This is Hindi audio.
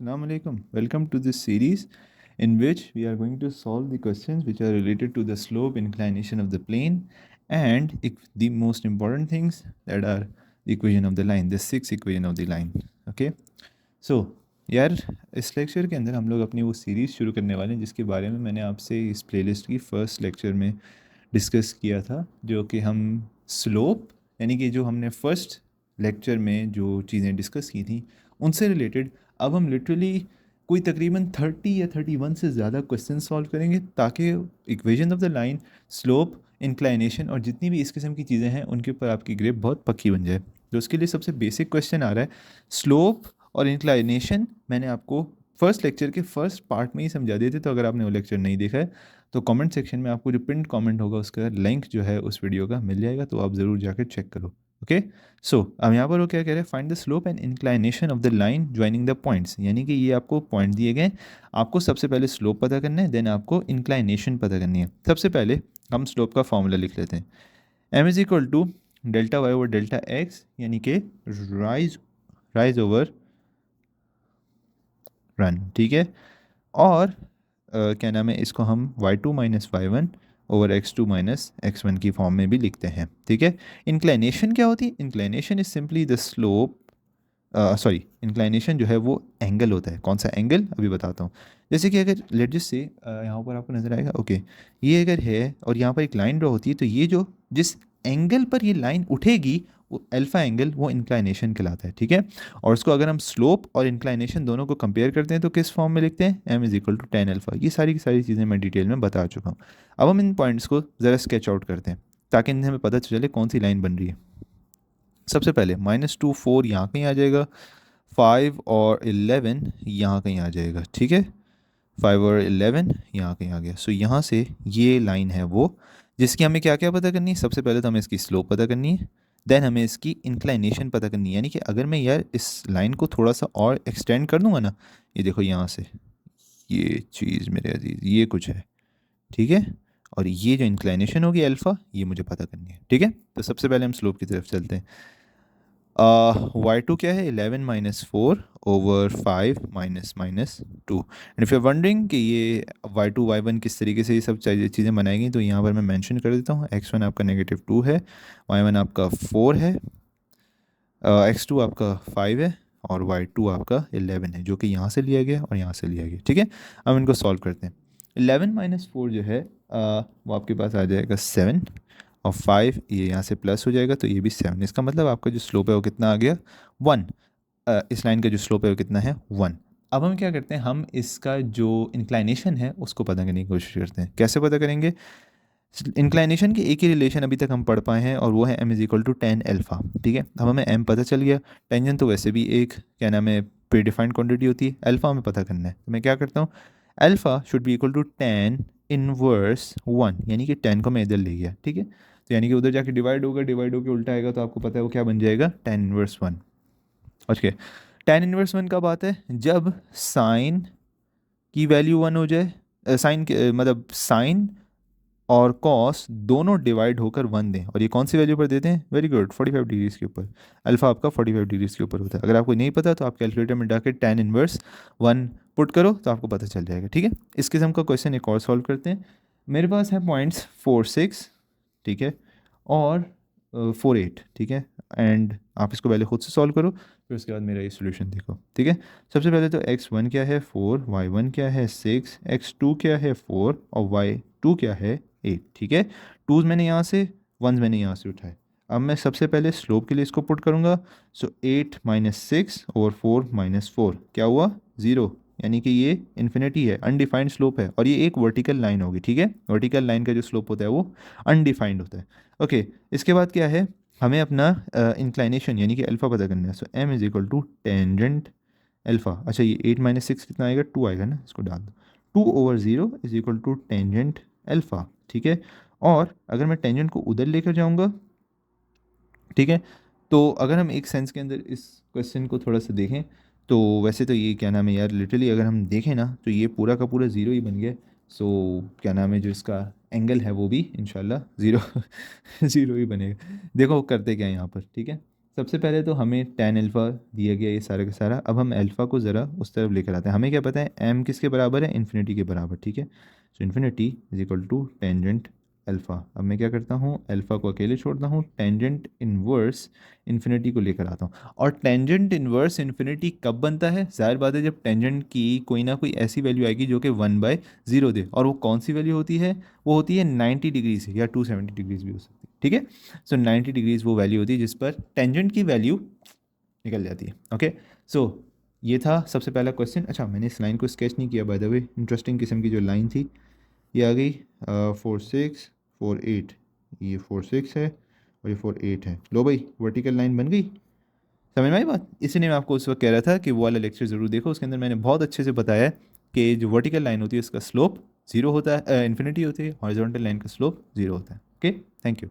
Assalamu alaikum. Welcome to this series in which we are going to solve the questions which are related to the slope inclination of the plane and the most important things that are the equation of the line, the six equation of the line. Okay. So यार इस लेक्चर के अंदर हम लोग अपनी वो सीरीज़ शुरू करने वाले हैं जिसके बारे में मैंने आपसे इस प्लेलिस्ट की फर्स्ट लेक्चर में डिस्कस किया था, जो कि हम स्लोप यानी कि जो हमने फर्स्ट लेक्चर में जो चीज़ें डिस्कस की थी उनसे रिलेटेड अब हम लिटरली कोई तकरीबन 30 या 31 से ज़्यादा क्वेश्चन सॉल्व करेंगे ताकि equation of the line, slope, inclination और जितनी भी इस किस्म की चीज़ें हैं उनके ऊपर आपकी ग्रेप बहुत पक्की बन जाए। तो उसके लिए सबसे बेसिक क्वेश्चन आ रहा है स्लोप और इंक्लाइनेशन। मैंने आपको फर्स्ट लेक्चर के फर्स्ट पार्ट में ही समझा दिए थे, तो अगर आपने वो लेक्चर नहीं देखा है तो कमेंट सेक्शन में आपको जो पिन कमेंट होगा उसका लिंक जो है उस वीडियो का मिल जाएगा, तो आप ज़रूर जाकर चेक करो। ओके, सो अब यहाँ पर वो क्या कह रहे हैं, find the slope and inclination of the line joining the points, यानी कि ये आपको पॉइंट दिए गए, आपको सबसे पहले स्लोप पता करना है, देन आपको इंक्लाइनेशन पता करनी है। सबसे पहले हम स्लोप का फॉर्मूला लिख लेते हैं, M is equal to delta Y over delta X, यानी कि राइज ओवर रन। ठीक है, और क्या नाम है, इसको हम y2 minus Y one over x2 minus x1 की फॉर्म में भी लिखते हैं। ठीक है, इंक्लाइनेशन क्या होती है? Inclination is simply the slope, sorry, inclination जो है वो एंगल होता है। कौन सा एंगल, अभी बताता हूँ। जैसे कि अगर लेट जस्ट से यहाँ पर आपको नज़र आएगा, ओके, ये अगर है और यहाँ पर एक लाइन ड्रॉ होती है, तो ये जो जिस एंगल पर ये लाइन उठेगी वो अल्फ़ा एंगल, वो इंक्लाइनेशन कहलाता है। ठीक है, और उसको अगर हम स्लोप और इंक्लाइनेशन दोनों को कंपेयर करते हैं तो किस फॉर्म में लिखते हैं, M is equal to tan alpha. ये सारी की सारी चीज़ें मैं डिटेल में बता चुका हूँ। अब हम इन पॉइंट्स को ज़रा स्केच आउट करते हैं ताकि इनसे हमें पता चले कौन सी लाइन बन रही है। सबसे पहले -2 4 यहाँ कहीं आ जाएगा, 5 और 11 यहाँ कहीं आ जाएगा। ठीक है, 5 और 11 यहाँ कहीं आ गया। सो यहाँ से ये लाइन है वो जिसकी हमें क्या क्या पता करनी है। सबसे पहले तो हमें इसकी स्लोप पता करनी है, देन हमें इसकी इंक्लाइनेशन पता करनी है। यानी कि अगर मैं यार इस लाइन को थोड़ा सा और एक्सटेंड कर दूंगा ना, ये देखो यहाँ से ये चीज़ मेरे अजीज ये कुछ है। ठीक है, और ये जो इंक्लाइनेशन होगी अल्फ़ा, ये मुझे पता करनी है। ठीक है, तो सबसे पहले हम स्लोप की तरफ चलते हैं। y2 क्या है, 11 minus 4 over 5 minus minus 2। And if you wondering कि ये y2 y1 किस तरीके से ये सब चीज़ें बनाएंगी, तो यहाँ पर मैं मेंशन कर देता हूँ। x1 आपका -2 है, y1 आपका 4 है, x2 आपका 5 है और y2 आपका 11 है, जो कि यहाँ से लिया गया और यहाँ से लिया गया। ठीक है, अब इनको सॉल्व करते हैं। 11 माइनस 4 जो है वो आपके पास आ जाएगा 7, और 5 ये यहाँ से प्लस हो जाएगा तो ये भी 7। इसका मतलब आपका जो स्लोप है वो कितना आ गया, 1। इस लाइन का जो स्लोप है वो कितना है, 1। अब हम क्या करते हैं, हम इसका जो इंक्लाइनेशन है उसको पता करने की कोशिश करते हैं। कैसे पता करेंगे? इंक्लाइनेशन के एक ही रिलेशन अभी तक हम पढ़ पाए हैं और वो है m is equal to tan alpha. ठीक है, अब हमें m पता चल गया। टेंजेंट तो वैसे भी एक क्या नाम है प्री डिफाइंड क्वांटिटी होती है, अल्फ़ा हमें पता करना है। तो मैं क्या करता हूँ, alpha should be equal to tan inverse 1, यानी कि 10 को मैं इधर ले गया। ठीक है, तो यानी कि उधर जाके डिवाइड होगा, डिवाइड होकर उल्टा आएगा, तो आपको पता है वो क्या बन जाएगा, 10 इनवर्स 1। ओके, 10 इनवर्स 1 कब आता है, जब साइन की वैल्यू 1 हो जाए, साइन मतलब साइन और कॉस दोनों डिवाइड होकर 1 दें, और ये कौन सी वैल्यू पर देते हैं, वेरी गुड, 45 डिग्रीज़ के ऊपर। अल्फ़ा आपका 45 डिग्रीज़ के ऊपर होता है। अगर आपको नहीं पता तो आप कैलकुलेटर में डाके 10 इनवर्स 1 पुट करो तो आपको पता चल जाएगा। ठीक है, इस किस्म का क्वेश्चन एक और सॉल्व करते हैं। मेरे पास है पॉइंट्स 4 6, ठीक है, और 4 8। ठीक है, एंड आप इसको पहले खुद से सॉल्व करो, फिर उसके बाद मेरा ये सोल्यूशन देखो। ठीक है, सबसे पहले तो x1 क्या है 4, y1 क्या है 6, x2 क्या है 4 और y2 क्या है 8। ठीक है, टूज़ मैंने यहाँ से, वंस मैंने यहाँ से उठाए। अब मैं सबसे पहले स्लोप के लिए इसको पुट करूँगा। सो 8 माइनस 6 और 4 माइनस 4 क्या हुआ, 0, यानी कि ये इन्फिनिटी है, अनडिफाइंड स्लोप है, और ये एक वर्टिकल लाइन होगी। ठीक है, वर्टिकल लाइन का जो स्लोप होता है वो अनडिफाइंड होता है। ओके, इसके बाद क्या है, हमें अपना इंक्लाइनेशन यानी कि अल्फ़ा पता करना है। So m is equal to tangent alpha. अच्छा, ये 8 माइनस 6 कितना आएगा, 2 आएगा ना, इसको डाल दो। 2 over 0 is equal to tangent alpha. ठीक है, और अगर मैं टेंजेंट को उधर लेकर जाऊंगा, ठीक है, तो अगर हम एक सेंस के अंदर इस क्वेश्चन को थोड़ा सा देखें, तो वैसे तो ये क्या नाम है यार, लिटरली अगर हम देखें ना तो ये पूरा का पूरा ज़ीरो ही बन गया। सो क्या नाम है, जो इसका एंगल है वो भी इंशाल्लाह ज़ीरो ज़ीरो ही बनेगा। देखो करते क्या है यहाँ पर। ठीक है, सबसे पहले तो हमें tan अल्फ़ा दिया गया ये सारा का सारा। अब हम अल्फ़ा को ज़रा उस तरफ लेकर आते हैं। हमें क्या पता है m किसके बराबर है, इन्फिनिटी के बराबर, ठीक है। So infinity is equal to tangent alpha. अब मैं क्या करता हूँ, अल्फ़ा को अकेले छोड़ता हूँ, टेंजेंट इनवर्स इन्फिनिटी को लेकर आता हूँ। और टेंजेंट इनवर्स इन्फिनिटी कब बनता है, ज़ाहिर बात है जब टेंजेंट की कोई ना कोई ऐसी वैल्यू आएगी जो कि 1/0 दे। और वो कौन सी वैल्यू होती है, वो होती है 90 डिग्रीज या 270 डिग्रीज भी हो सकती है, ठीक है। सो 90 डिग्रीज वो वैल्यू होती है जिस पर टेंजेंट की वैल्यू निकल जाती है। ओके, सो ये था सबसे पहला क्वेश्चन। अच्छा, मैंने इस लाइन को स्केच नहीं किया बाय द वे, इंटरेस्टिंग किस्म की जो लाइन थी ये आ गई 4 6 4 8। ये 4 6 है और ये 4 8 है। लो भाई, वर्टिकल लाइन बन गई। समझ में आई बात। इसलिए मैं आपको उस वक्त कह रहा था कि वो वाला लेक्चर ज़रूर देखो, उसके अंदर मैंने बहुत अच्छे से बताया है कि जो वर्टिकल लाइन होती है उसका स्लोप 0 होता है, इन्फिनिटी होती है, हॉरिजॉन्टल लाइन का स्लोप 0 होता है। Okay, thank you.